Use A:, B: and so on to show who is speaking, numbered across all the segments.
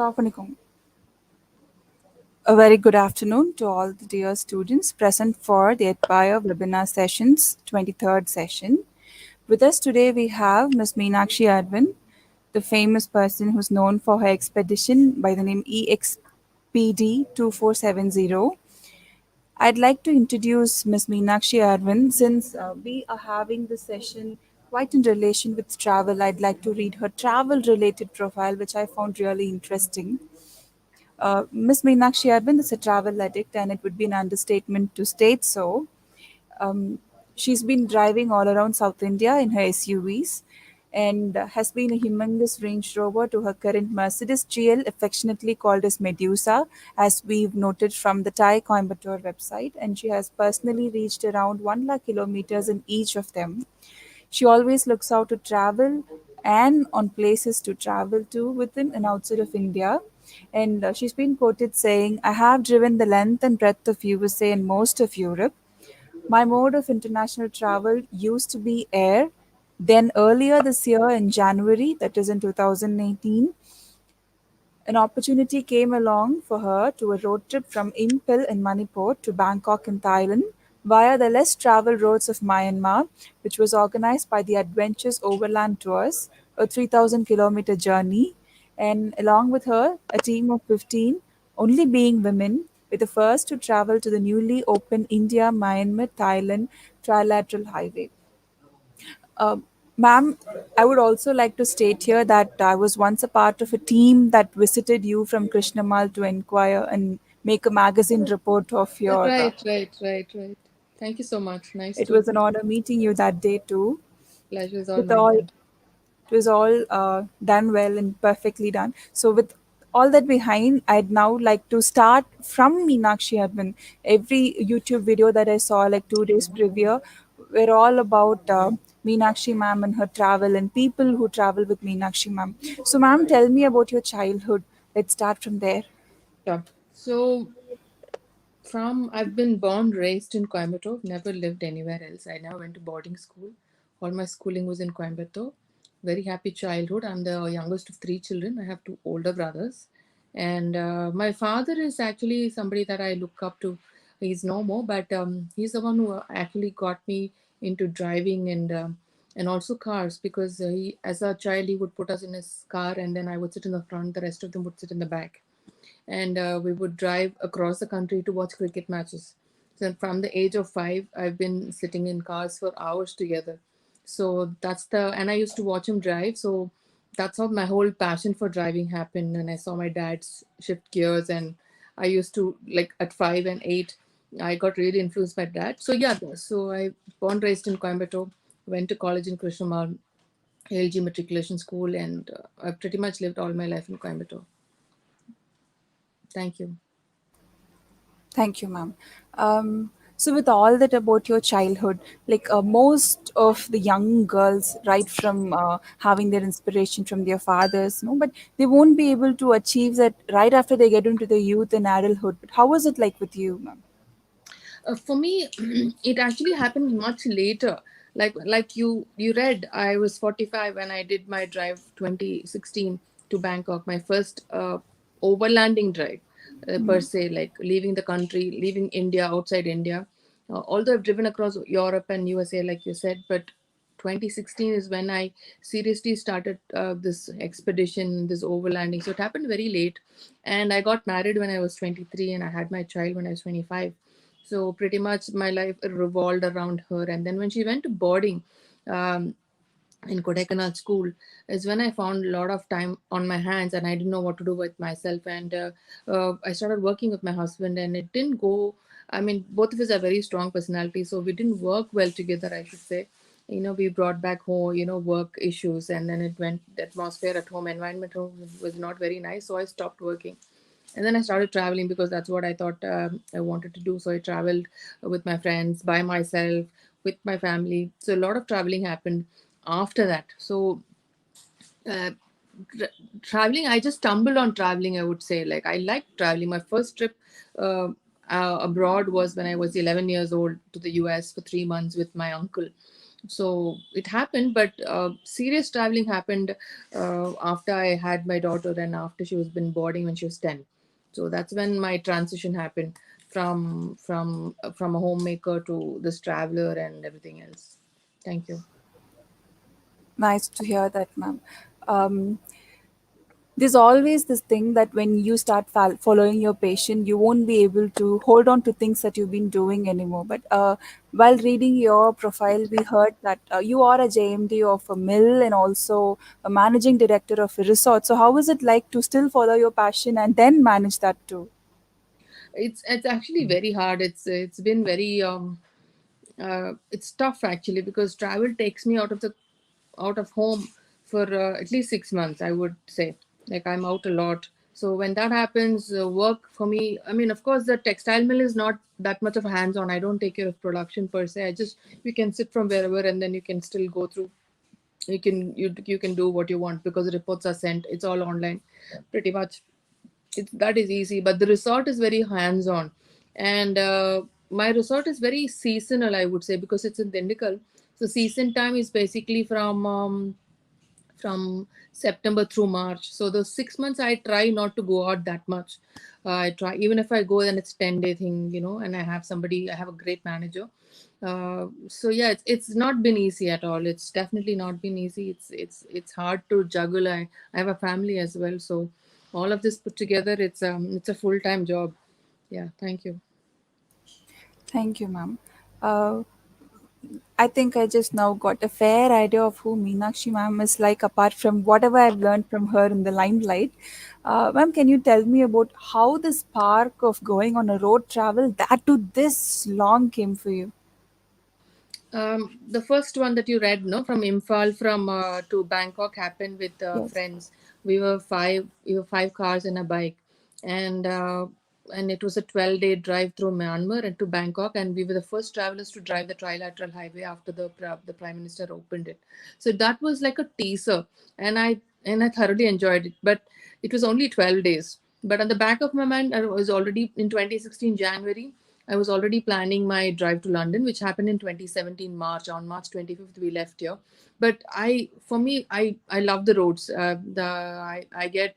A: off பண்ணிக்கோங்க. A very good afternoon to all the dear students present for the Aspire webinar sessions 23rd session. With us today we have Ms. Meenakshi Arvind, the famous person who's known for her expedition by the name EXPD 2470. I'd like to introduce Ms. Meenakshi Arvind since we are having this session quite in relation with travel. I'd like to read her travel related profile, which I found really interesting. Miss Meenakshi Arvind is a travel addict, and it would be an understatement to state so. She's been driving all around South India in her SUVs and has been a humongous Range Rover to her current Mercedes GL, affectionately called as Medusa, as we've noted from the Thai Coimbatore website. And she has personally reached around 1 lakh kilometers in each of them. She always looks out to travel and on places to travel to within and outside of India. And she's been quoted saying, I have driven the length and breadth of USA and most of Europe. My mode of international travel used to be air. Then earlier this year in January, that is in 2018, an opportunity came along for her to a road trip from Impel in Manipur to Bangkok in Thailand via the less traveled roads of Myanmar, which was organized by the Adventures Overland Tours, a 3,000-kilometer journey, and along with her, a team of 15, only being women, were the first to travel to the newly opened India Myanmar Thailand trilateral highway. Uh, Ma'am, I would also like to state here that I was once a part of a team that visited you from Krishnamal to inquire and make a magazine report of your.
B: Right. Thank you so much. Nice
A: It
B: to
A: was an honor meeting you that day too.
B: pleasure is all
A: With
B: mine
A: all,
B: then.
A: it was all done well and perfectly done. So with all that behind, I'd now like to start from Meenakshi Arvind. Every YouTube video that I saw, like 2 days previous, were all about Meenakshi ma'am and her travel and people who travel with Meenakshi ma'am. So, ma'am, tell me about your childhood. Let's start from there.
B: Yeah. So from I've been born, raised in Coimbatore, never lived anywhere else. I never went to boarding school. All my schooling was in Coimbatore. Very happy childhood. I'm the youngest of three children. I have two older brothers. And my father is actually somebody that I look up to. He's no more, but he's the one who actually got me into driving and also cars because he, as a child, he would put us in his car and then I would sit in the front. The rest of them would sit in the back and we would drive across the country to watch cricket matches. So from the age of 5, I've been sitting in cars for hours together. So that's the and I used to watch him drive. So that's how my whole passion for driving happened. And I saw my dad shift gears, and I used to like at 5 and 8. I got really influenced by dad. So yeah, so I born raised in Coimbatore, went to college in Krishnamal, ALG matriculation school, and I pretty much lived all my life in Coimbatore. Thank you.
A: Thank you, ma'am. So, with all that about your childhood, like most of the young girls, right from having their inspiration from their fathers, no, but they won't be able to achieve that right after they get into the youth and adulthood. But how was it like with you, ma'am?
B: For me, it actually happened much later. Like you read, I was 45 when I did my drive 2016 to Bangkok, my first overlanding drive per se, like leaving the country, leaving India, outside India. Although I've driven across Europe and USA, like you said, but 2016 is when I seriously started this expedition, this overlanding. So it happened very late, and I got married when I was 23, and I had my child when I was 25. So pretty much my life revolved around her. And then when she went to boarding um, in Kodaikanal school is when I found a lot of time on my hands and I didn't know what to do with myself. And I started working with my husband, and it didn't go. I mean, both of us are very strong personalities, so we didn't work well together, I should say. We brought back home, work issues, and then it went, the atmosphere at home, environment home was not very nice. So I stopped working, and then I started traveling because that's what I thought I wanted to do. So I traveled with my friends, by myself, with my family. So a lot of traveling happened after that. So uh, traveling, I just stumbled on traveling, I would say. Like, I like traveling. My first trip uh, abroad was when I was 11 years old, to the US for 3 months with my uncle. So it happened, but serious traveling happened after I had my daughter and after she was been boarding when she was 10. So that's when my transition happened from a homemaker to this traveler and everything else. Thank you.
A: Nice to hear that, ma'am. Um, there's always this thing that when you start following your passion, you won't be able to hold on to things that you've been doing anymore. But while reading your profile, we heard that you are a JMD of a mill and also a managing director of a resort. So how is it like to still follow your passion and then manage that too?
B: It's actually very hard. It's been very it's tough actually, because travel takes me out of home for at least 6 months, I would say. Like, I'm out a lot. So when that happens, work for me, I mean, of course, the textile mill is not that much of a hands on. I don't take care of production per se. I just, you can sit from wherever and then you can still go through. You can do what you want because the reports are sent. It's all online pretty much. That is easy, but the resort is very hands on. And my resort is very seasonal, I would say, because it's in Dindigul. So season time is basically from September through March. So those 6 months I try not to go out that much. I try, even if I go, then it's 10-day thing, and I have a great manager. So yeah, it's not been easy at all. It's definitely not been easy. It's hard to juggle. I have a family as well, so all of this put together, it's a full time job. Yeah, thank you.
A: Thank you, ma'am. Uh, I think I just now got a fair idea of who Meenakshi ma'am is like, apart from whatever I've learned from her in the limelight. Ma'am, can you tell me about how the spark of going on a road travel that to this long came for you?
B: The first one that you read, no, from Imphal from to Bangkok happened with
A: Yes.
B: friends. We were five cars and a bike, and uh, and it was a 12-day drive through Myanmar and to Bangkok, and we were the first travelers to drive the trilateral highway after the prime minister opened it. So that was like a teaser, and I thoroughly enjoyed it. But it was only 12 days. But on the back of my mind, I was already in 2016 January. I was already planning my drive to London, which happened in 2017 March. On March 25th, we left here. But for me, I love the roads. I get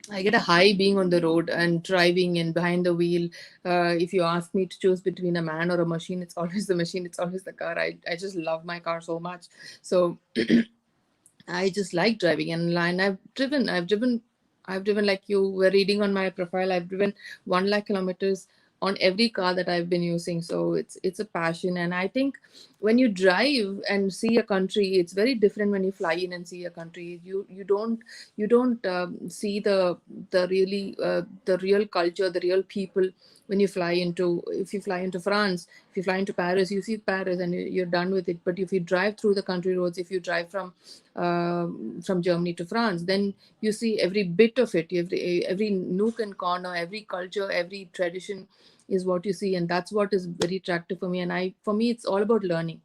B: a high being on the road and driving and behind the wheel. If you ask me to choose between a man or a machine, it's always the machine. It's always the car. I just love my car so much. So I just like driving, and I've driven like you were reading on my profile. I've driven 1 lakh kilometers on every car that I've been using. So it's a passion, and I think when you drive and see a country, it's very different when you fly in and see a country. You don't see the real culture, the real people when you fly into if you fly into France, if you fly into Paris, you see Paris and you're done with it. But if you drive through the country roads, if you drive from Germany to France, then you see every bit of it, every nook and corner, every culture, every tradition is what you see, and that's what is very attractive for me. And for me, it's all about learning.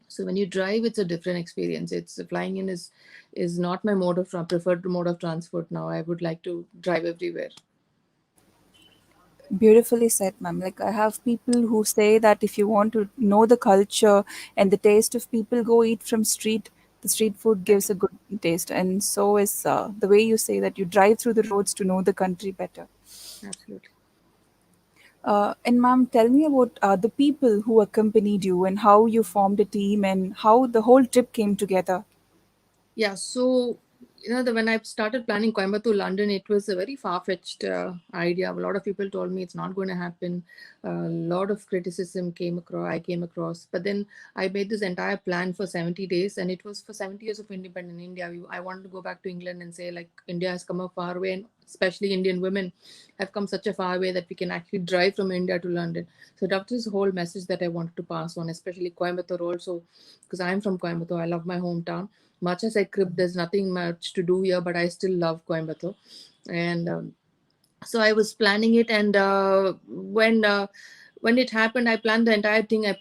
B: So when you drive, it's a different experience. It's flying in is not my preferred mode of transport now. I would like to drive everywhere.
A: Beautifully said, ma'am. Like, I have people who say that if you want to know the culture and the taste of people, go eat from street. The street food gives a
B: Exactly.
A: good taste, and so is the way you say that you drive through the roads to know the country better.
B: Absolutely.
A: And ma'am, tell me about the people who accompanied you and how you formed a team and how the whole trip came together.
B: Yeah, so when I started planning Coimbatore London, it was a very far-fetched idea. A lot of people told me it's not going to happen. A lot of criticism came across, but then I made this entire plan for 70 days, and it was for 70 years of independent India. I wanted to go back to England and say, like, India has come a far way, and especially Indian women have come such a far way that we can actually drive from India to London. So that was the whole message that I wanted to pass on, especially Coimbatore also, because I'm from Coimbatore. I love my hometown. Much as I crib, there's nothing much to do here, but I still love Coimbatore. And so I was planning it, and when it happened, I planned the entire thing. I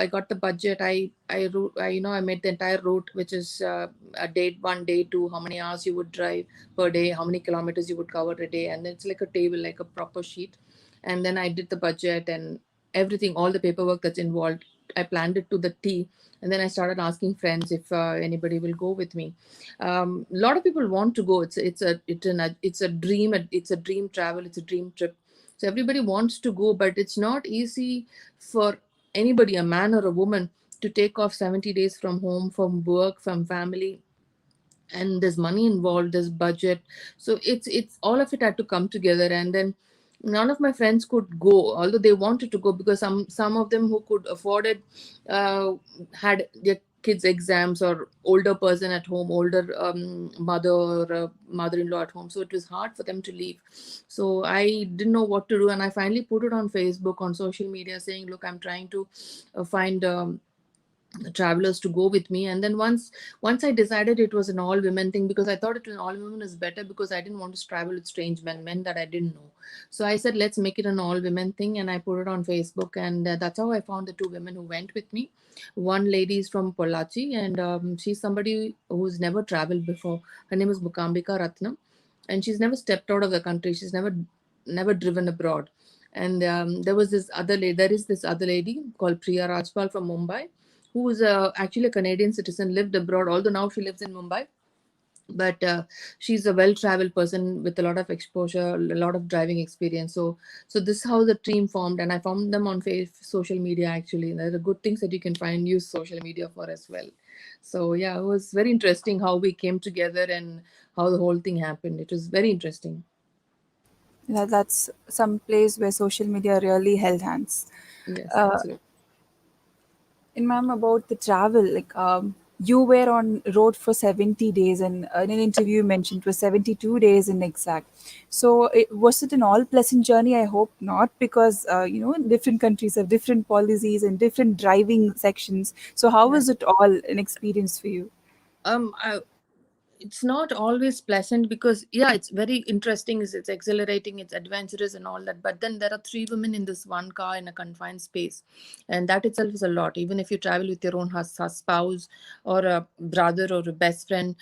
B: got the budget. I made the entire route, which is a date, 1 day, to how many hours you would drive per day, how many kilometers you would cover a day, and it's like a table, like a proper sheet. And then I did the budget and everything, all the paperwork that's involved. I planned it to the T, and then I started asking friends if anybody will go with me. A lot of people want to go. It's a dream. It's a dream travel. It's a dream trip. So everybody wants to go, but it's not easy for anybody, a man or a woman, to take off 70 days from home, from work, from family, and there's money involved, there's budget. So it's all of it had to come together. And then none of my friends could go, although they wanted to go, because some of them who could afford it uh, had their kids exams, or older person at home, older mother or mother-in-law at home, so it was hard for them to leave. So I didn't know what to do, and I finally put it on Facebook, on social media, saying, look, I'm trying to find travelers to go with me. And then once I decided it was an all women thing, because I thought it was all women is better, because I didn't want to travel with strange men that I didn't know. So I said, let's make it an all women thing, and I put it on Facebook. And that's how I found the two women who went with me. One lady is from Pollachi, and she's somebody who's never traveled before. Her name is Bukambika Ratnam, and she's never stepped out of the country. She's never driven abroad. And there is this other lady called Priya Rajpal from Mumbai, who is actually a Canadian citizen, lived abroad, although now she lives in Mumbai. But she's a well-traveled person with a lot of exposure, a lot of driving experience. So this is how the team formed, and I found them on social media. Actually, there are good things that you can find, use social media for as well. So yeah, it was very interesting how we came together and how the whole thing happened. It was very interesting.
A: That's some place where social media really held hands.
B: Yes,
A: Uh,
B: absolutely.
A: and ma'am, about the travel, like you were on road for 70 days, and in an interview you mentioned it was 72 days in exact. So was it an all pleasant journey? I hope not, because different countries have different policies and different driving sections. So how
B: Yeah.
A: was it all an experience for you?
B: I, it's not always pleasant, because yeah, it's very interesting, it's exhilarating, it's adventurous and all that, but then there are three women in this one car in a confined space, and that itself is a lot. Even if you travel with your own spouse or a brother or a best friend,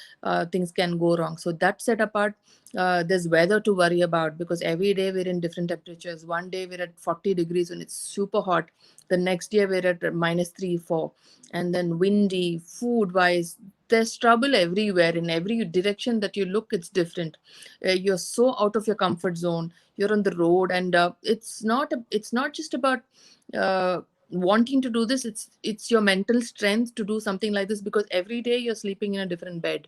B: things can go wrong. So that set apart, there's weather to worry about, because every day we're in different temperatures. One day we're at 40 degrees and it's super hot, the next day we're at minus 3 4, and then windy. Food wise, there's trouble everywhere. In every direction that you look, it's different. You're so out of your comfort zone, you're on the road. And it's not just about uh, wanting to do this. It's your mental strength to do something like this, because every day you're sleeping in a different bed,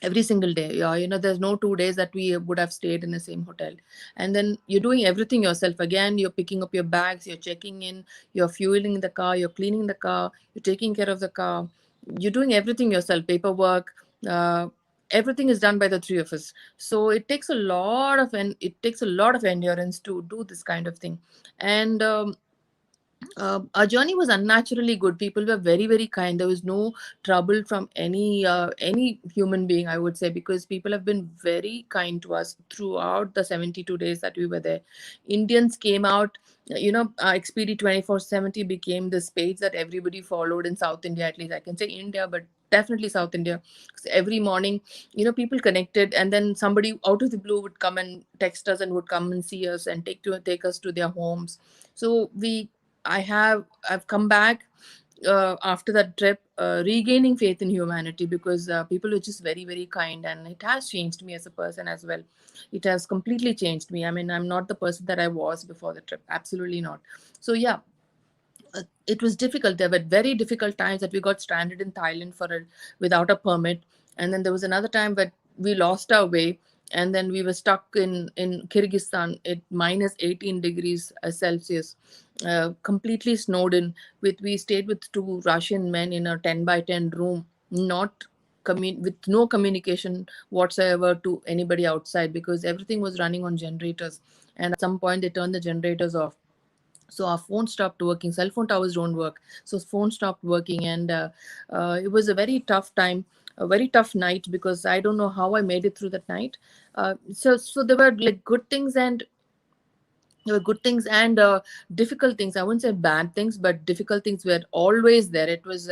B: every single day. Yeah, there's no 2 days that we would have stayed in the same hotel. And then you're doing everything yourself. Again, you're picking up your bags, you're checking in, you're fueling the car, you're cleaning the car, you're taking care of the car, you're doing everything yourself, paperwork. Everything is done by the three of us. So it takes a lot of endurance to do this kind of thing. And our journey was unnaturally good. People were very, very kind. There was no trouble from any human being, I would say, because people have been very kind to us throughout the 72 days that we were there. Indians came out. Expedi 24/70 became this page that everybody followed in South India. At least I can say India, but definitely South India. 'Cause every morning, people connected, and then somebody out of the blue would come and text us and would come and see us and take us to their homes. So I've come back after that trip, regaining faith in humanity, because people were just very, very kind, and it has changed me as a person as well. It has completely changed me. I mean, I'm not the person that I was before the trip. Absolutely not. So yeah, it was difficult. There were very difficult times that we got stranded in Thailand without a permit, and then there was another time where we lost our way, and then we were stuck in Kyrgyzstan at minus 18 degrees Celsius, completely snowed in. We stayed with two Russian men in a 10 by 10 room, not with no communication whatsoever to anybody outside, because everything was running on generators, and at some point they turned the generators off. So our phone stopped working. Cell phone towers don't work, so phone stopped working. And it was a very tough time, a very tough night, because I don't know how I made it through that night. So there were like good things, and there were good things and difficult things. I wouldn't say bad things, but difficult things were always there. It was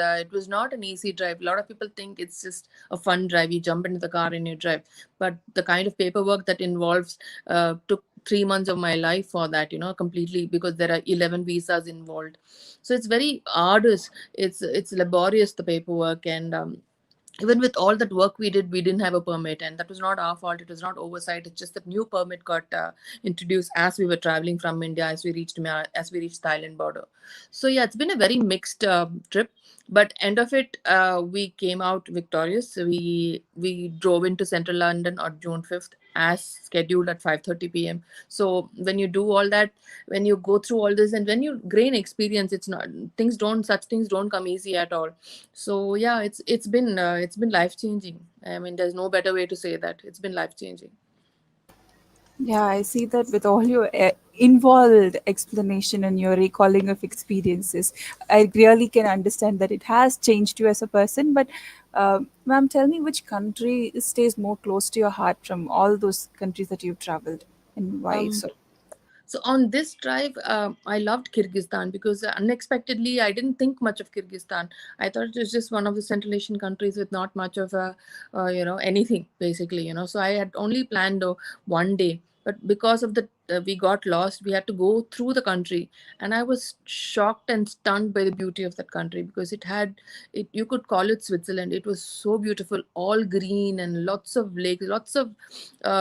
B: not an easy drive. A lot of people think it's just a fun drive. You jump into the car and you drive, but the kind of paperwork that involves took 3 months of my life for that, completely, because there are 11 visas involved. So it's very arduous. It's laborious, the paperwork. And even with all that work we did, we didn't have a permit, and that was not our fault. It was not oversight. It's just that new permit got introduced as we were traveling from India, as we reached Thailand border. So yeah, it's been a very mixed trip, but end of it, we came out victorious. We drove into central London on June 5th as scheduled at 5:30 p.m. So when you do all that, when you go through all this, and when you gain experience, it's not such things don't come easy at all. So yeah, it's been life changing. I mean, there's no better way to say that. It's been life changing.
A: Yeah, I see that with all your involved explanation and your recalling of experiences. I really can understand that it has changed you as a person. But, ma'am, tell me which country stays more close to your heart from all those countries that you've traveled, and why
B: um
A: so?
B: So on this drive, I loved Kyrgyzstan because unexpectedly I didn't think much of Kyrgyzstan. I thought it was just one of the Central Asian countries with not much of a, anything basically. So I had only planned one day, but because of the we got lost, we had to go through the country, and I was shocked and stunned by the beauty of that country, because it had it. You could call it Switzerland. It was so beautiful, all green and lots of lakes, lots of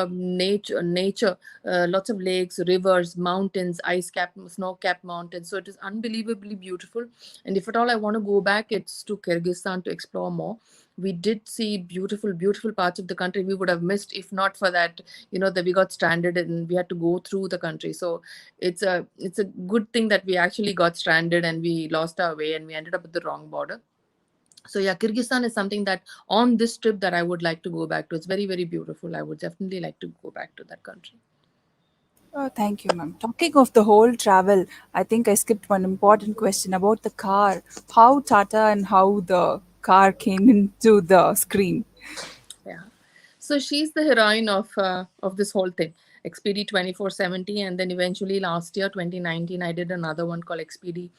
B: nature, lots of lakes, rivers, mountains, ice capped, snow capped mountains. So it is unbelievably beautiful. And if at all I want to go back, it's to Kyrgyzstan to explore more. We did see beautiful, beautiful parts of the country we would have missed if not for that, that we got stranded and we had to go through the country. So it's a good thing that we actually got stranded and we lost our way and we ended up at the wrong border. So yeah, Kyrgyzstan is something that on this trip that I would like to go back to. It's very, very beautiful. I would definitely like to go back to that country.
A: Oh, thank you, ma'am. Talking of the whole travel, I think I skipped one important question about the car. How Tata and how the car came into the screen.
B: Yeah. So she's the heroine of this whole thing. XPD 2470, and then eventually last year 2019 I did another one called XPD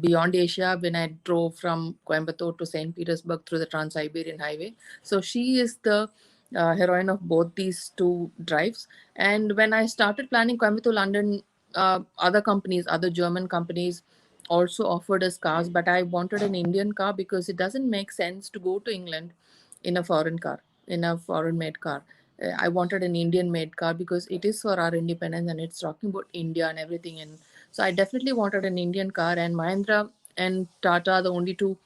B: Beyond Asia, when I drove from Coimbatore to St. Petersburg through the Trans-Siberian Highway. So she is the heroine of both these two drives. And when I started planning Coimbatore London, other German companies also offered us cars, but I wanted an Indian car because it doesn't make sense to go to England in a foreign car, in a foreign made car. I wanted an Indian made car because it is for our independence and it's talking about India and everything. And so I definitely wanted an Indian car, and Mahindra and Tata are the only two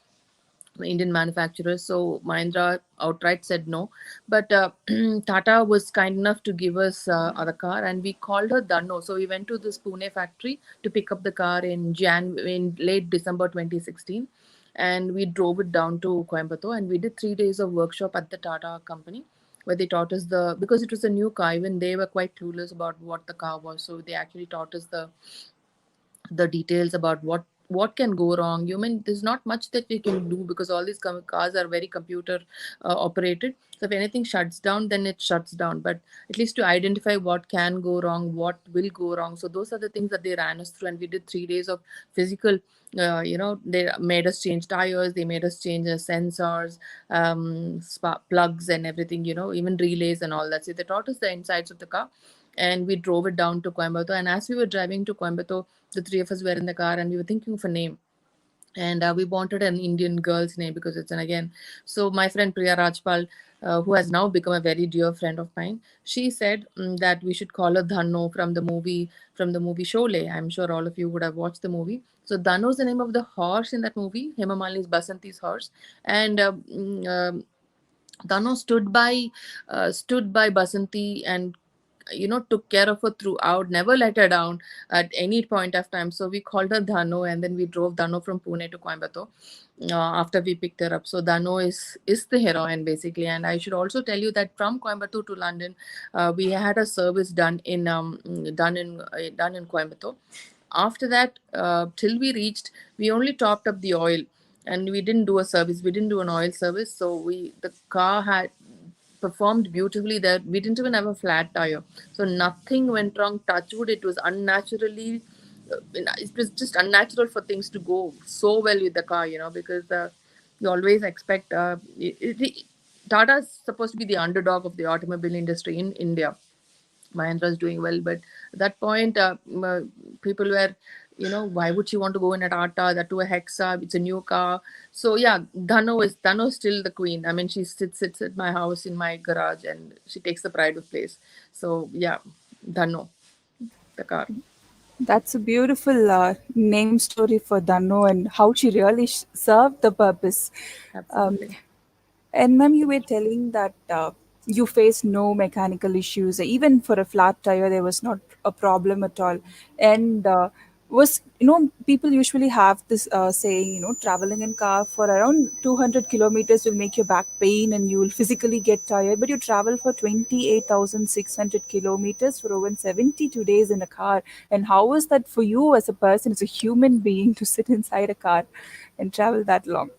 B: Indian manufacturers. So Mahindra outright said no. But Tata was kind enough to give us the car, and we called her Danno. So we went to this Pune factory to pick up the car in late December 2016, and we drove it down to Coimbatore, and we did 3 days of workshop at the Tata company, where they taught us because it was a new car. Even they were quite clueless about what the car was, so they actually taught us the details about what can go wrong. You mean there's not much that we can do because all these cars are very computer operated. So if anything shuts down, then it shuts down. But at least to identify what can go wrong, what will go wrong. So those are the things that they ran us through, and we did 3 days of physical. They made us change tires, they made us change sensors, spark plugs, and everything. Even relays and all that. So they taught us the insides of the car, and we drove it down to Coimbatore. And as we were driving to Coimbatore, the three of us were in the car and we were thinking of a name, and we wanted an Indian girl's name because it's an again. So my friend Priya Rajpal, who has now become a very dear friend of mine, she said that we should call her Dhanno from the movie Sholay. I'm sure all of you would have watched the movie. So Dhanno is the name of the horse in that movie, Hema Malini's Basanti's horse, and Dano stood by Basanti and took care of her throughout, never let her down at any point of time. So we called her Dhano, and then we drove Dhano from Pune to Coimbatore after we picked her up. So Dhano is the heroine basically. And I should also tell you that from Coimbatore to London, we had a service done in Coimbatore. After that, till we reached, we only topped up the oil, and we didn't do a service. We didn't do an oil service. So the car had performed beautifully there. We didn't even have a flat tire, so nothing went wrong. Touch wood, it was it was just unnatural for things to go so well with the car, because you always expect Tata is supposed to be the underdog of the automobile industry in India, Mahindra is doing well. But at that point, people were, why would she want to go in a Tata, that to a Hexa? It's a new car. So yeah, Dhano is still the queen. I mean, she sits at my house in my garage, and she takes the pride of place. So yeah, Dhano, the car.
A: That's a beautiful name story for Dano and how she really served the purpose. Um,
B: Absolutely.
A: And ma'am, you were telling that you faced no mechanical issues. Even for a flat tire, there was not a problem at all. And was people usually have this saying, traveling in car for around 200 kilometers will make your back pain and you will physically get tired. But you travel for 28,600 kilometers for over 72 days in a car. And how was that for you as a person, as a human being, to sit inside a car and travel that long?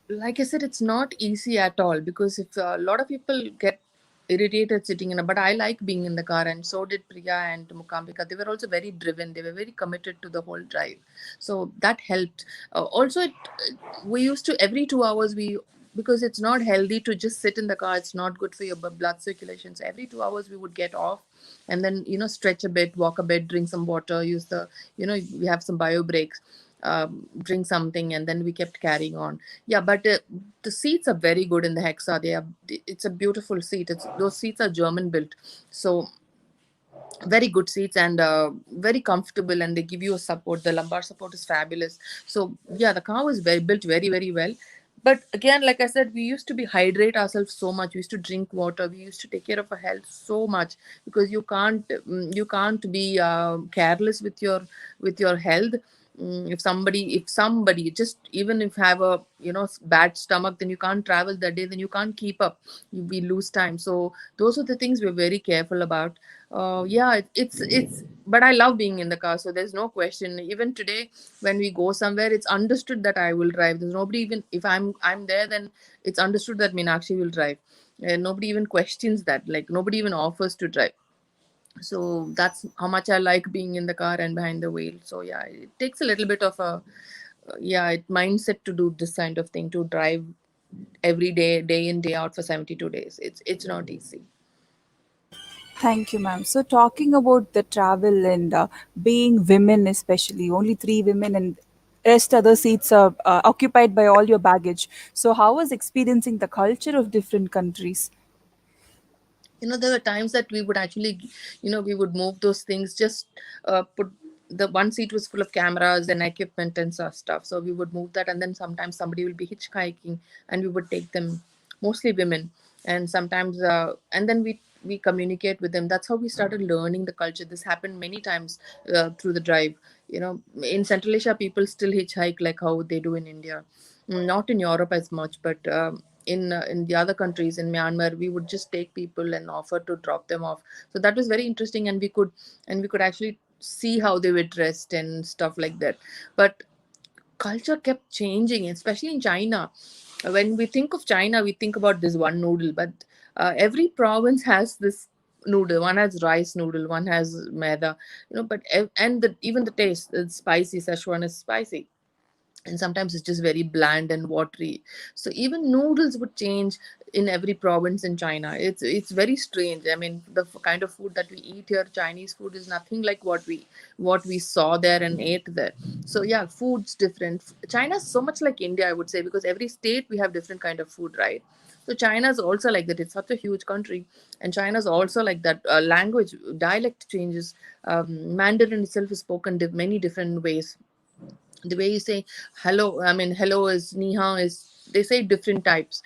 B: Like I said, it's not easy at all, because if a lot of people get irritated sitting in a, but I like being in the car, and so did Priya and Mukambika. They were also very driven. They were very committed to the whole drive, so that helped. Also, we used to every 2 hours we, because it's not healthy to just sit in the car. It's not good for your blood circulation. So every 2 hours we would get off, and then stretch a bit, walk a bit, drink some water, use the we have some bio breaks, drink something, and then we kept carrying on. Yeah, but the seats are very good in the Hexa. It's a beautiful seat. Those seats are German built, so very good seats, and very comfortable, and they give you a support. The lumbar support is fabulous. So yeah, the car was very built very, very well. But again, like I said, we used to be hydrate ourselves so much. We used to drink water. We used to take care of our health so much, because you can't be careless with your health. If somebody just, even if have a bad stomach, then you can't travel that day, then you can't keep up. We lose time. So those are the things we're very careful about. Yeah, it's but I love being in the car, so there's no question. Even today, when we go somewhere, it's understood that I will drive. There's nobody, even if I'm there, then it's understood that Meenakshi will drive, and nobody even questions that. Like, nobody even offers to drive. So that's how much I like being in the car and behind the wheel. So yeah, it takes a little bit of a mindset to do this kind of thing, to drive every day, day in day out for 72 days. It's not easy.
A: Thank you, ma'am. So, talking about the travel and being women, especially only three women, and rest other seats are occupied by all your baggage. So, how was experiencing the culture of different countries?
B: There were times that we would actually, we would move those things, just put, the one seat was full of cameras and equipment and stuff, so we would move that, and then sometimes somebody will be hitchhiking, and we would take them, mostly women. And sometimes and then we communicate with them. That's how we started learning the culture. This happened many times through the drive. In Central Asia, people still hitchhike like how they do in India. Not in Europe as much, but in the other countries, in Myanmar, we would just take people and offer to drop them off. So that was very interesting, and we could actually see how they were dressed and stuff like that. But culture kept changing, especially in China. When we think of China, we think about this one noodle, but every province has this noodle. One has rice noodle, one has maida, but and even the taste, it's spicy. Szechuan is spicy, and sometimes it's just very bland and watery. So even noodles would change in every province in China. It's very strange. I mean, the kind of food that we eat here, Chinese food, is nothing like what we saw there and ate there. So yeah, food's different. China's so much like India, I would say, because every state we have different kind of food, right? So China's also like that. It's such a huge country, and China's also like that. Language, dialect changes. Mandarin itself is spoken many different ways. The way you say hello, I mean, hello is ni hao, is, they say different types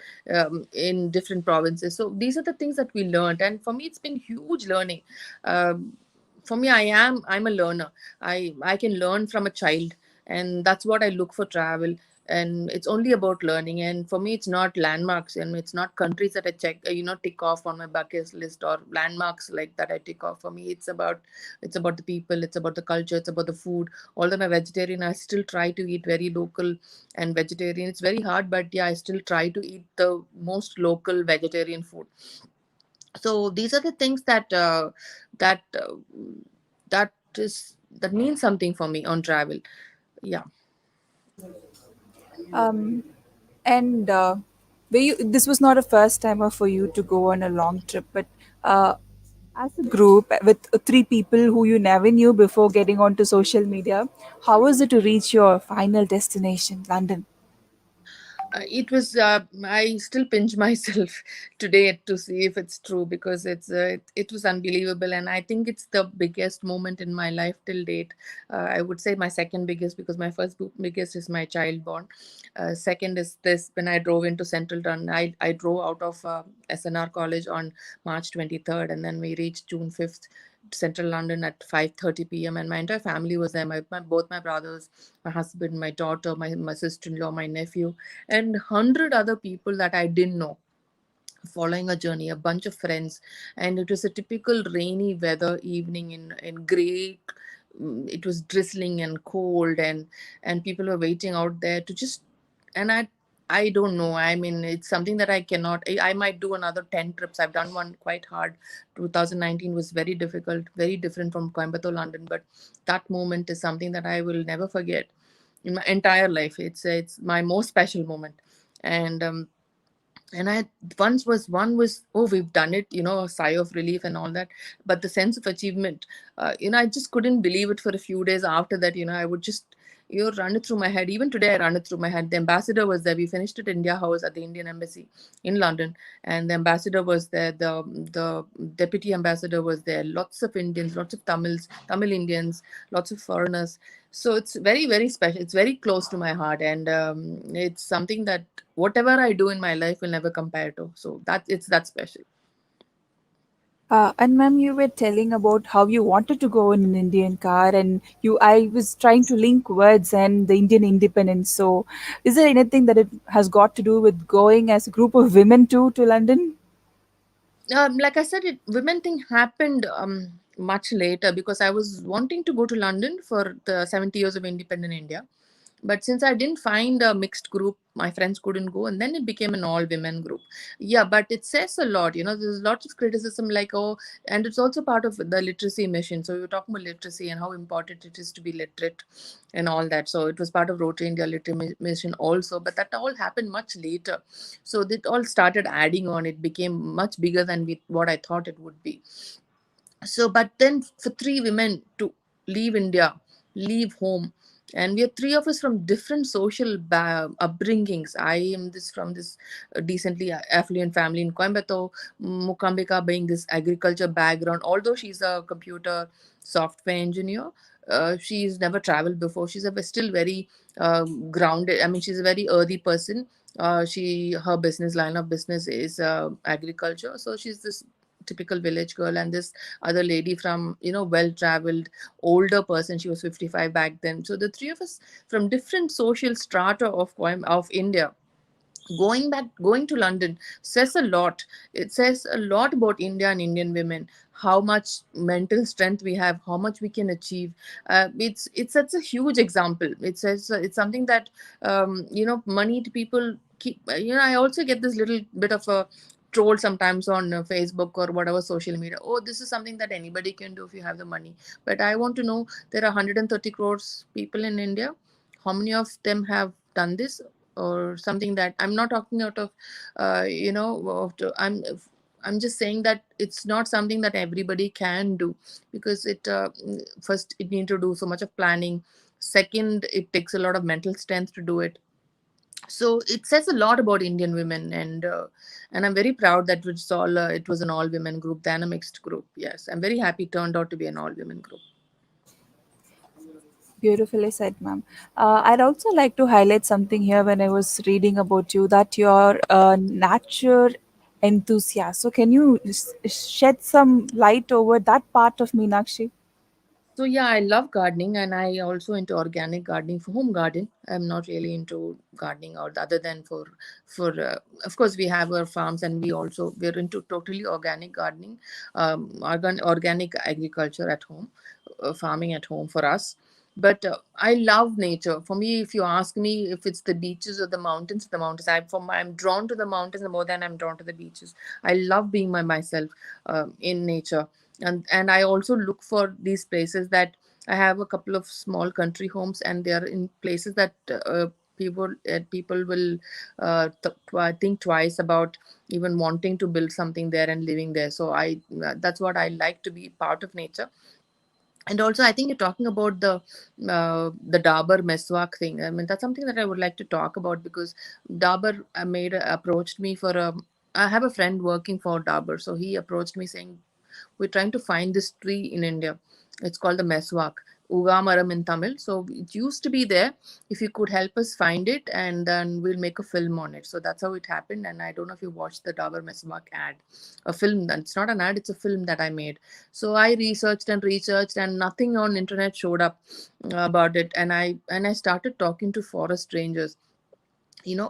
B: in different provinces. So these are the things that we learned, and for me it's been huge learning. For me, I'm a learner. I can learn from a child, and that's what I look for travel. And it's only about learning, and for me it's not landmarks, and it's not countries that I check, tick off on my bucket list, or landmarks like that I tick off. For me, it's about the people, it's about the culture, it's about the food. Although I'm a vegetarian, I still try to eat very local and vegetarian. It's very hard, but yeah, I still try to eat the most local vegetarian food. So these are the things that that means something for me on travel. Yeah.
A: Um, and this was not a first timer for you to go on a long trip, but uh, As a group with three people who you never knew before getting onto social media, how was it to reach your final destination, London?
B: It was I still pinch myself today to see if it's true, because it was unbelievable, and I think it's the biggest moment in my life till date. I would say my second biggest, because my first biggest is my child born. Second is this: when I drove into Central London. I drove out of SNR College on March 23rd, and then we reached June 5th, Central London at 5:30 p.m. and my entire family was there. Both my brothers, my husband, my daughter, my sister-in-law, my nephew, and 100 other people that I didn't know, following a journey, a bunch of friends. And it was a typical rainy weather evening in grey. It was drizzling and cold, and people were waiting out there to just, and I don't know. I mean, it's something that I cannot. I might do another 10 trips. I've done one quite hard. 2019 was very difficult, very different from Coimbatore, London. But that moment is something that I will never forget in my entire life. It's my most special moment. And I once was one was, oh, we've done it, a sigh of relief and all that. But the sense of achievement, I just couldn't believe it. For a few days after that, I would just, run it through my head. Even today I run it through my head. The ambassador was there. We finished at India House at the Indian Embassy in London, and the ambassador was there. The deputy ambassador was there. Lots of Indians, lots of Tamil Indians, lots of foreigners. So it's very, very special. It's very close to my heart, and it's something that whatever I do in my life will never compare to. So it's that special.
A: And ma'am, you were telling about how you wanted to go in an Indian car, and I was trying to link words and the Indian independence. So, is there anything that it has got to do with going as a group of women to London?
B: Like I said, women thing happened much later, because I was wanting to go to London for the 70 years of independent India. But since I didn't find a mixed group, my friends couldn't go, and then it became an all women group. Yeah, but it says a lot. There's lots of criticism, like, oh, and it's also part of the literacy mission. So we were talking about literacy and how important it is to be literate and all that. So it was part of Rotary India Literacy Mission also, but that all happened much later. So it all started adding on. It became much bigger than what I thought it would be. So, but then for three women to leave India, leave home, and we are three of us from different social upbringings. I am this from this decently affluent family in Coimbatore. Mukambika being this agriculture background, although she's a computer software engineer. She's never traveled before. She's still very grounded. I mean, she's a very earthy person. Her business line of business is agriculture. So she's this typical village girl, and this other lady from, well traveled older person. She was 55 back then. So the three of us from different social strata of India, going to London says a lot. It says a lot about India and Indian women, how much mental strength we have, how much we can achieve. It's such a huge example. It says it's something that moneyed people keep. I also get this little bit of a troll sometimes on Facebook or whatever social media. Oh, this is something that anybody can do if you have the money. But I want to know, there are 130 crores people in India. How many of them have done this? Or something that I'm not talking out of I'm just saying that it's not something that everybody can do, because first it need to do so much of planning. Second, it takes a lot of mental strength to do it. So it says a lot about Indian women, and I'm very proud that it was an all women group than a mixed group. Yes, I'm very happy it turned out to be an all women group.
A: Beautifully said, ma'am. I'd also like to highlight something here when I was reading about you, that you're a nature enthusiast. So, can you shed some light over that part of Meenakshi?
B: So yeah, I love gardening, and I also into organic gardening for home garden. I'm not really into gardening out other than for of course we have our farms, and we're into totally organic gardening, organic agriculture at home, farming at home for us. But I love nature. For me, if you ask me if it's the beaches or the mountains. I'm drawn to the mountains more than I'm drawn to the beaches. I love being by myself in nature, and I also look for these places that I have a couple of small country homes, and they are in places that people will think twice about even wanting to build something there and living there. So I that's what I like, to be part of nature. And also, I think you're talking about the Dabur Meswak thing. I mean, that's something that I would like to talk about, because Dabur approached me for a. I have a friend working for Dabur, so he approached me saying, we're trying to find this tree in India. It's called the Meswak, Ugamaram in Tamil. So it used to be there. If you could help us find it, and then we'll make a film on it. So that's how it happened. And I don't know if you watched the Dabur Meswak ad, a film. It's not an ad; it's a film that I made. So I researched, and nothing on internet showed up about it. And I started talking to forest rangers,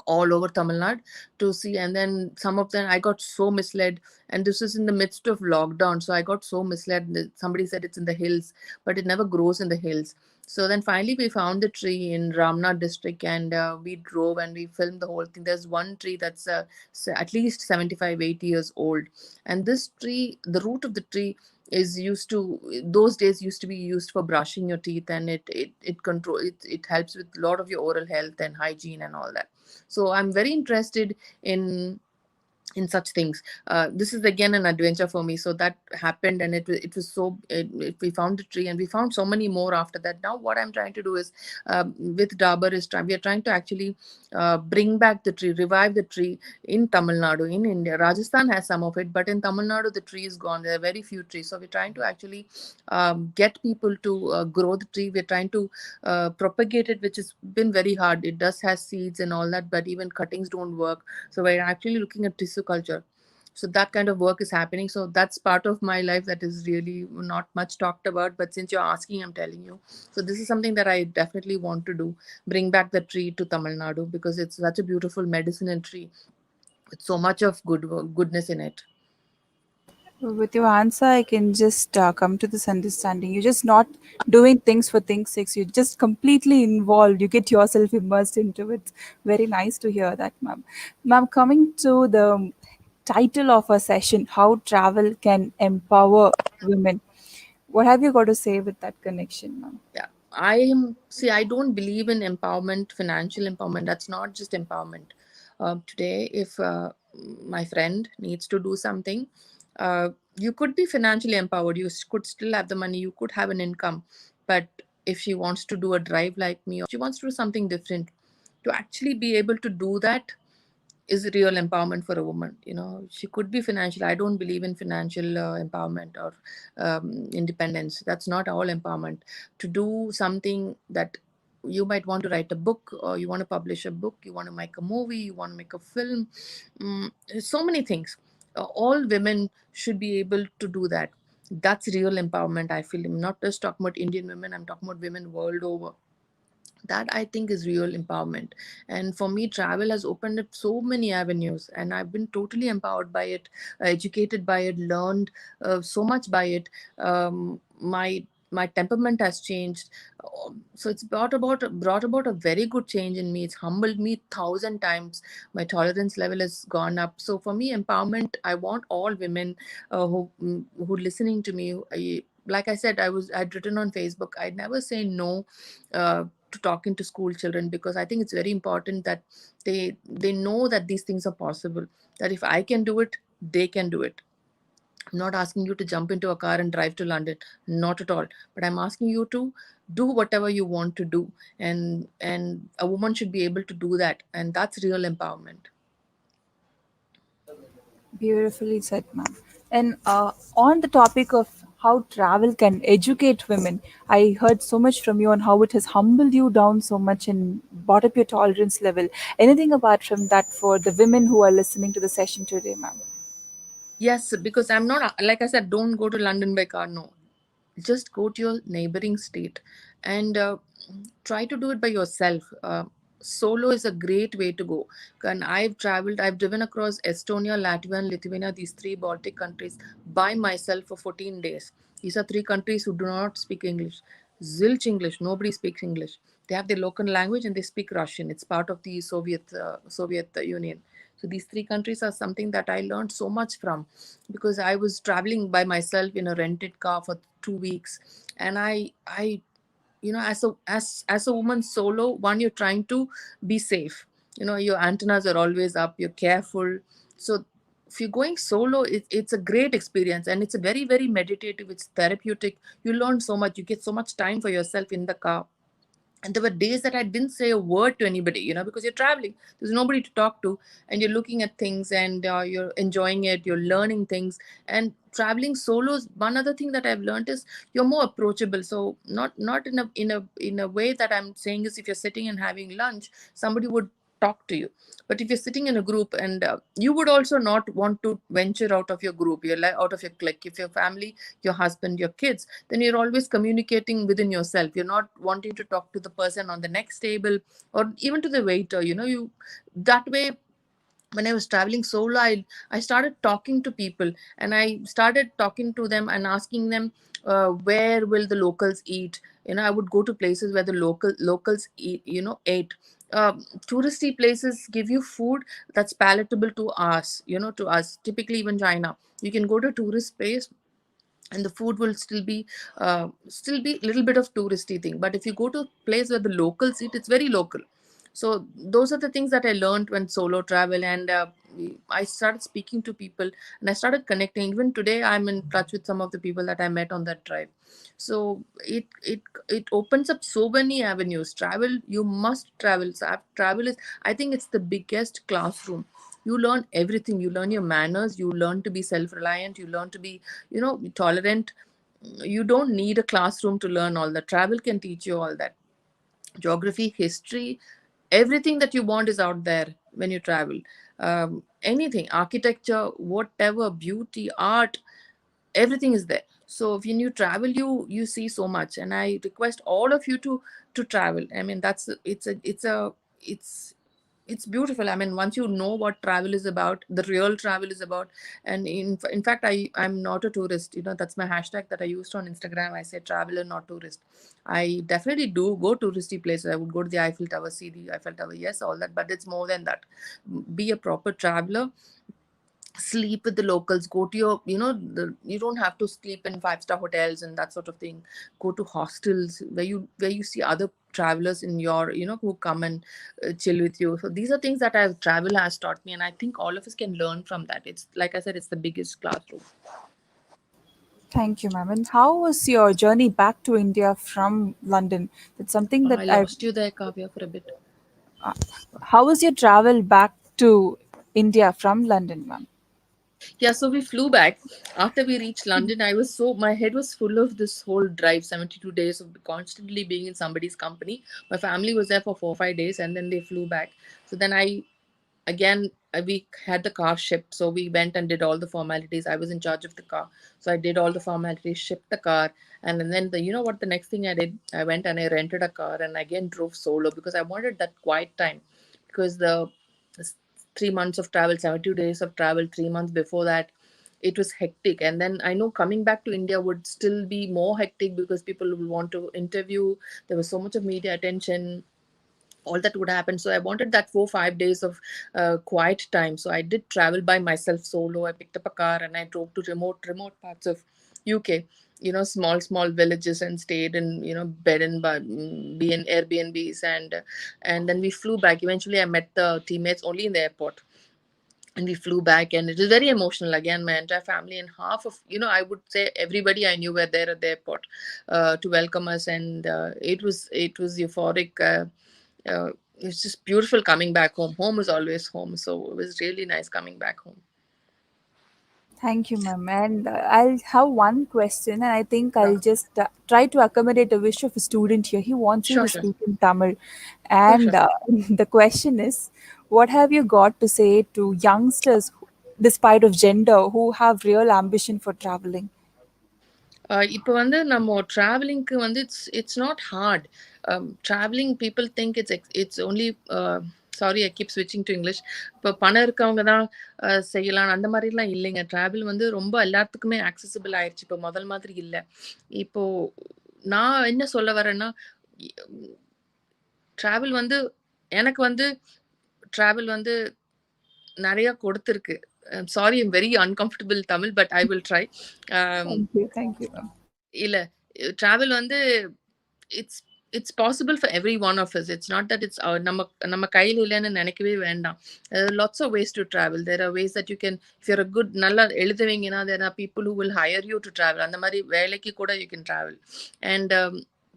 B: all over Tamil Nadu, to see. And then some of them I got so misled. And this is in the midst of lockdown. So I got so misled. Somebody said it's in the hills, but it never grows in the hills. So then finally we found the tree in Ramnath district, and we drove and we filmed the whole thing. There's one tree that's at least 75, 80 years old. And this tree, the root of the tree, is used to those days used to be used for brushing your teeth, and it helps with a lot of your oral health and hygiene and all that. So I'm very interested in such things. This is again an adventure for me. So that happened, and we found the tree, and we found so many more after that. Now what I'm trying to do is, with Dabur, we are trying to actually bring back the tree, revive the tree in Tamil Nadu, in India. Rajasthan has some of it, but in Tamil Nadu the tree is gone. There are very few trees. So we're trying to actually get people to grow the tree. We're trying to propagate it, which has been very hard. It does has seeds and all that, but even cuttings don't work. So we're actually looking at tissue culture. So that kind of work is happening. So that's part of my life that is really not much talked about. But since you're asking, I'm telling you. So this is something that I definitely want to do. Bring back the tree to Tamil Nadu, because it's such a beautiful medicinal tree with so much of goodness in it.
A: With your answer, I can just come to this understanding. You're just not doing things for things' sake. You're just completely involved. You get yourself immersed into it. Very nice to hear that, ma'am. Ma'am, coming to the title of our session, How Travel Can Empower Women. What have you got to say with that connection, ma'am?
B: Yeah, I don't believe in empowerment, financial empowerment. That's not just empowerment. Today, if my friend needs to do something, uh, you could be financially empowered. You could still have the money. You could have an income. But if she wants to do a drive like me, or she wants to do something different, to actually be able to do that is real empowerment for a woman. She could be financial. I don't believe in financial empowerment or independence. That's not all empowerment. To do something that you might want to write a book, or you want to publish a book, you want to make a movie, you want to make a film. There's so many things. All women should be able to do that. That's real empowerment, I feel. I'm not just talking about Indian women, I'm talking about women world over. That I think is real empowerment. And for me, travel has opened up so many avenues, and I've been totally empowered by it, educated by it, learned so much by it. My temperament has changed. So it's brought about a very good change in me. It's humbled me 1,000 times. My tolerance level has gone up. So for me, empowerment, I want all women who listening to me. Like I said, I'd written on Facebook, I'd never say no to talking to school children, because I think it's very important that they know that these things are possible. That if I can do it, they can do it. I'm not asking you to jump into a car and drive to London, not at all. But I'm asking you to do whatever you want to do, and a woman should be able to do that, and that's real empowerment.
A: Beautifully said, ma'am. And on the topic of how travel can educate women, I heard so much from you on how it has humbled you down so much and brought up your tolerance level. Anything apart from that for the women who are listening to the session today, ma'am?
B: Yes, because I'm not, like I said, don't go to London by car. No, just go to your neighboring state, and try to do it by yourself. Solo is a great way to go. And I've driven across Estonia, Latvia, and Lithuania, these three Baltic countries, by myself for 14 days. These are three countries who do not speak English. Zilch English, nobody speaks English. They have their local language and they speak Russian. It's part of the Soviet Union. So these three countries are something that I learned so much from, because I was traveling by myself in a rented car for 2 weeks, and I as a woman solo, one, you're trying to be safe. Your antennas are always up, you're careful. So if you're going solo, it's a great experience, and it's a very, very meditative, it's therapeutic. You learn so much, you get so much time for yourself in the car. And there were days that I didn't say a word to anybody, because you're traveling, there's nobody to talk to, and you're looking at things, and you're enjoying it, you're learning things. And traveling solos, one other thing that I've learned is you're more approachable. So not in a way that I'm saying is, if you're sitting and having lunch, somebody would talk to you. But if you're sitting in a group, and you would also not want to venture out of your group, you're like out of your clique. If your family, your husband, your kids, then you're always communicating within yourself. You're not wanting to talk to the person on the next table, or even to the waiter. You that way. When I was traveling solo, I started talking to people, and I started talking to them and asking them, where will the locals eat. I would go to places where the locals eat, ate. Touristy places give you food that's palatable to us, to us. Typically, even China, you can go to a tourist place, and the food will still be a little bit of touristy thing. But if you go to a place where the locals eat, it's very local. So those are the things that I learned when solo travel. And I started speaking to people, and I started connecting. Even today, I'm in touch with some of the people that I met on that drive. So it opens up so many avenues. Travel, you must travel. So travel is, I think it's the biggest classroom. You learn everything. You learn your manners, you learn to be self-reliant, you learn to be, tolerant. You don't need a classroom to learn all that. Travel can teach you all that. Geography, history, everything that you want is out there when you travel. Anything, architecture, whatever, beauty, art, everything is there. So when you travel, you see so much. And I request all of you to travel. I mean, it's beautiful. I mean, once you know what travel is about, the real travel is about. And in fact, I'm not a tourist. That's my hashtag that I used on Instagram. I say traveler, not tourist. I definitely do go touristy places. I would go to the Eiffel Tower, see the Eiffel Tower, yes, all that, but it's more than that. Be a proper traveler. Sleep with the locals. Go to you don't have to sleep in five-star hotels and that sort of thing. Go to hostels where you see other travelers in your, who come and chill with you. So these are things that travel has taught me, and I think all of us can learn from that. It's like I said, it's the biggest classroom.
A: Thank you, ma'am. And how was your journey back to India from London? That's something that
B: I
A: I.
B: lost you there, Kavya, for a bit.
A: How was your travel back to India from London, ma'am?
B: Yeah, so we flew back after we reached London. My head was full of this whole drive, 72 days of constantly being in somebody's company. My family was there for 4 or 5 days, and then they flew back. So then again, we had the car shipped. So we went and did all the formalities. I was in charge of the car. So I did all the formalities, shipped the car. And then the next thing I did, I went and I rented a car and again drove solo because I wanted that quiet time. Because the 3 months of travel, 72 days of travel, 3 months before that, it was hectic. And then I know coming back to India would still be more hectic because people will want to interview. There was so much of media attention, all that would happen. So I wanted that 4 5 days of quiet time. So I did travel by myself solo. I picked up a car and I drove to remote parts of UK, small villages, and stayed in, bed and be in Airbnbs. And then we flew back. Eventually I met the teammates only in the airport, and we flew back, and it was very emotional. Again, my entire family and half of, I would say everybody I knew were there at the airport to welcome us. And it was euphoric. It's just beautiful coming back home. Home is always home, so it was really nice coming back home.
A: Thank you, ma'am. And I'll have one question, and I think
B: Sure,
A: I'll just try to accommodate a wish of a student here. He wants you
B: sure,
A: to
B: sure,
A: speak in Tamil.
B: sure, sure.
A: And the question is, what have you got to say to youngsters, despite of gender, who have real ambition for traveling?
B: இப்போ வந்து நம்ம ட்ராவலிங்க்கு வந்து it's not hard. Travelling people think it's only sorry, I keep ஸ்விட்சிங் to English. இப்போ பணம் இருக்கவங்க தான் செய்யலாம், அந்த மாதிரிலாம் இல்லைங்க. ட்ராவல் வந்து ரொம்ப எல்லாத்துக்குமே ஆக்சசிபிள் ஆயிடுச்சு. இப்போ முதல் மாதிரி இல்லை. இப்போ நான் என்ன சொல்ல வரேன்னா, ட்ராவல் வந்து எனக்கு வந்து ட்ராவல் வந்து நெறைய கொடுத்துருக்கு. Sorry, I'm very uncomfortable Tamil, but I will try.
A: Thank you. Thank you, ma'am.
B: இல்ல, ட்ராவல் வந்து it's it's possible for every one of us. It's not that it's நம்ம கையில இல்லைன்னு நினைக்கவே வேண்டாம். Lots of ways to travel. There are ways that you can, if you're a good நல்லா எழுதுவீங்கன்னா, there are people who will hire you to travel. அந்த மாதிரி வேலைக்கு கூட you can travel. And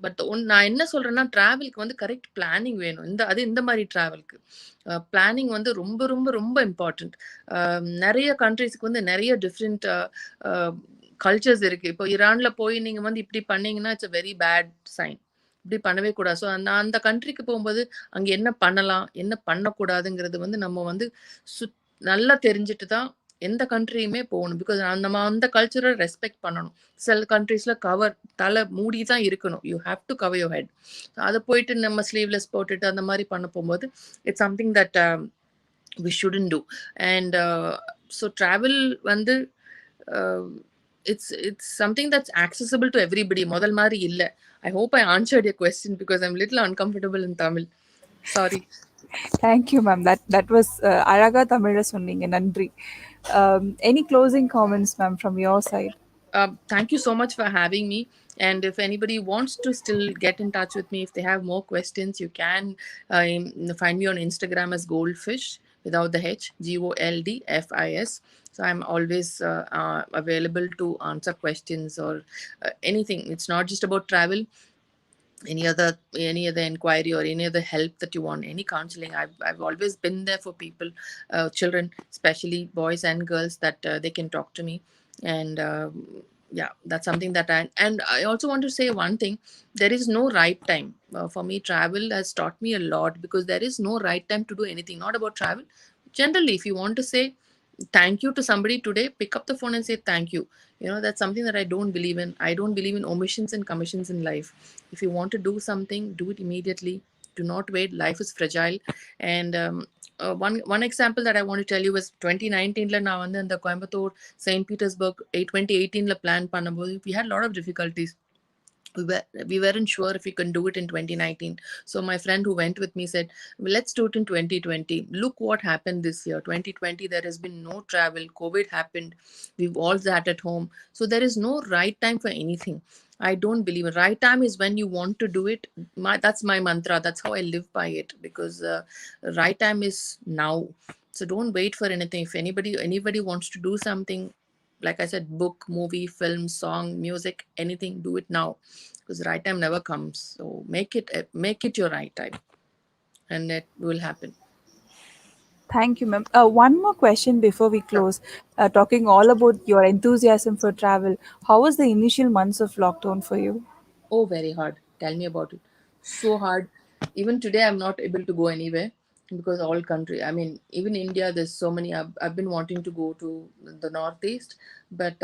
B: but நான் என்ன சொல்றேன்னா, டிராவலுக்கு வந்து கரெக்ட் பிளானிங் வேணும். இந்த மாதிரி டிராவலுக்கு பிளானிங் வந்து ரொம்ப ரொம்ப ரொம்ப இம்பார்ட்டன்ட். நிறைய கண்ட்ரீஸ்க்கு வந்து நிறைய டிஃப்ரெண்ட் கல்ச்சர்ஸ் இருக்கு. இப்போ ஈரான்ல போய் நீங்க வந்து இப்படி பண்ணீங்கன்னா it's a very bad sign. இப்படி பண்ணவே கூடாது. ஸோ நான் அந்த கண்ட்ரிக்கு போகும்போது அங்க என்ன பண்ணலாம், என்ன பண்ணக்கூடாதுங்கிறது வந்து நம்ம வந்து சுத் நல்லா தெரிஞ்சுட்டு தான் எந்த கண்ட்ரியுமே போகணும். பிகாஸ் நம்ம அந்த கல்ச்சரை ரெஸ்பெக்ட் பண்ணணும். சில கண்ட்ரீஸ்ல தலை மூடி தான் இருக்கணும். You have to cover your head. அதை போயிட்டு நம்ம ஸ்லீவ்லெஸ் போட்டுட்டு அந்த மாதிரி பண்ண போகும்போது it's something that we shouldn't do. And so travel வந்து uh, it's something that's accessible to everybody. முதல் மாதிரி இல்ல. I hope I answered your question because I'm a little uncomfortable in Tamil. Sorry.
A: Thank you, ma'am. That was அழகா தமிழ்ல சொன்னீங்க. நன்றி. Any closing comments, ma'am, from your side?
B: Thank you so much for having me. And if anybody wants to still get in touch with me, if they have more questions, you can find me on Instagram as Goldfish without the H, Goldfis. So I'm always available to answer questions or anything. It's not just about travel. Any other inquiry or any other help that you want, any counseling, I've always been there for people, children, especially boys and girls, that they can talk to me. And yeah, that's something that I also want to say one thing. There is no right time. For me, travel has taught me a lot, because there is no right time to do anything. Not about travel, generally. If you want to say thank you to somebody today, pick up the phone and say thank you. That's something that I don't believe in. I don't believe in omissions and commissions in life. If you want to do something, do it immediately. Do not wait. Life is fragile. And one example that I want to tell you was 2019 la நான் வந்து அந்த Coimbatore St. Petersburg 2018 la plan பண்ணும்போது we had a lot of difficulties. We weren't sure if we can do it in 2019. So my friend who went with me said, well, let's do it in 2020. Look what happened this year. 2020, there has been no travel. COVID happened. We've all sat at home. So there is no right time for anything. I don't believe it. Right time is when you want to do it. That's my mantra. That's how I live by it, because right time is now. So don't wait for anything. If anybody wants to do something, like I said, book, movie, film, song, music, anything, do it now, because right time never comes. So make it your right time, and it will happen.
A: Thank you, ma'am. One more question before we close. Talking all about your enthusiasm for travel, how was the initial months of lockdown for you?
B: Oh, very hard. Tell me about it. So hard. Even today, I'm not able to go anywhere, because all country. I mean, even India, there's so many. I've been wanting to go to the northeast, but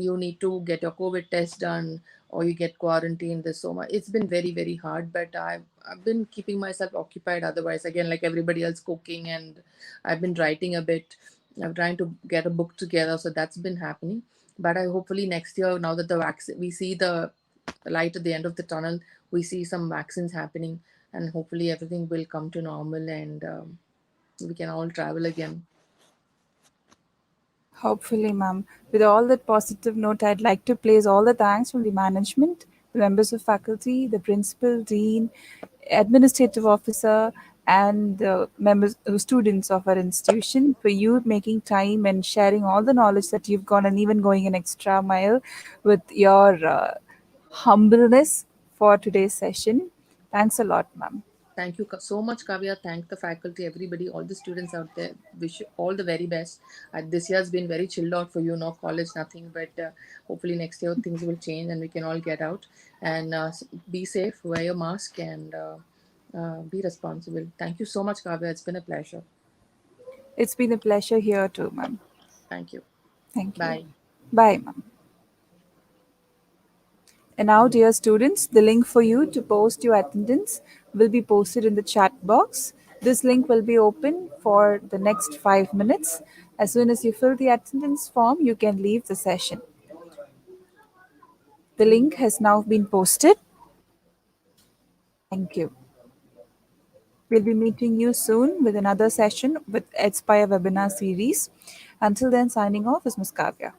B: you need to get your COVID test done, or you get quarantined. There's so much. It's been very very hard. But I've been keeping myself occupied. Otherwise, again, like everybody else, cooking, and I've been writing a bit. I'm trying to get a book together, so that's been happening. But I hopefully next year, now that the vaccine, we see the light at the end of the tunnel, we see some vaccines happening, and hopefully everything will come to normal, and we can all travel again.
A: Hopefully, ma'am. With all that positive note, I'd like to place all the thanks from the management, the members of faculty, the principal, dean, administrative officer, and the members, students of our institution for you making time and sharing all the knowledge that you've gone, and even going an extra mile with your humbleness for today's session. Thanks a lot, ma'am.
B: Thank you so much, Kavya. Thank the faculty, everybody, all the students out there. Wish you all the very best. This year has been very chilled out for you, no college, nothing. But hopefully next year things will change and we can all get out. And be safe, wear your mask, and be responsible. Thank you so much, Kavya. It's been a pleasure.
A: It's been a pleasure here too, ma'am.
B: Thank you.
A: Thank you.
B: Bye.
A: Bye, ma'am. And now, dear students, the link for you to post your attendance will be posted in the chat box. This link will be open for the next 5 minutes. As soon as you fill the attendance form, you can leave the session. The link has now been posted. Thank you. We'll be meeting you soon with another session with Aspire webinar series. Until then, signing off is Ms. Kavya.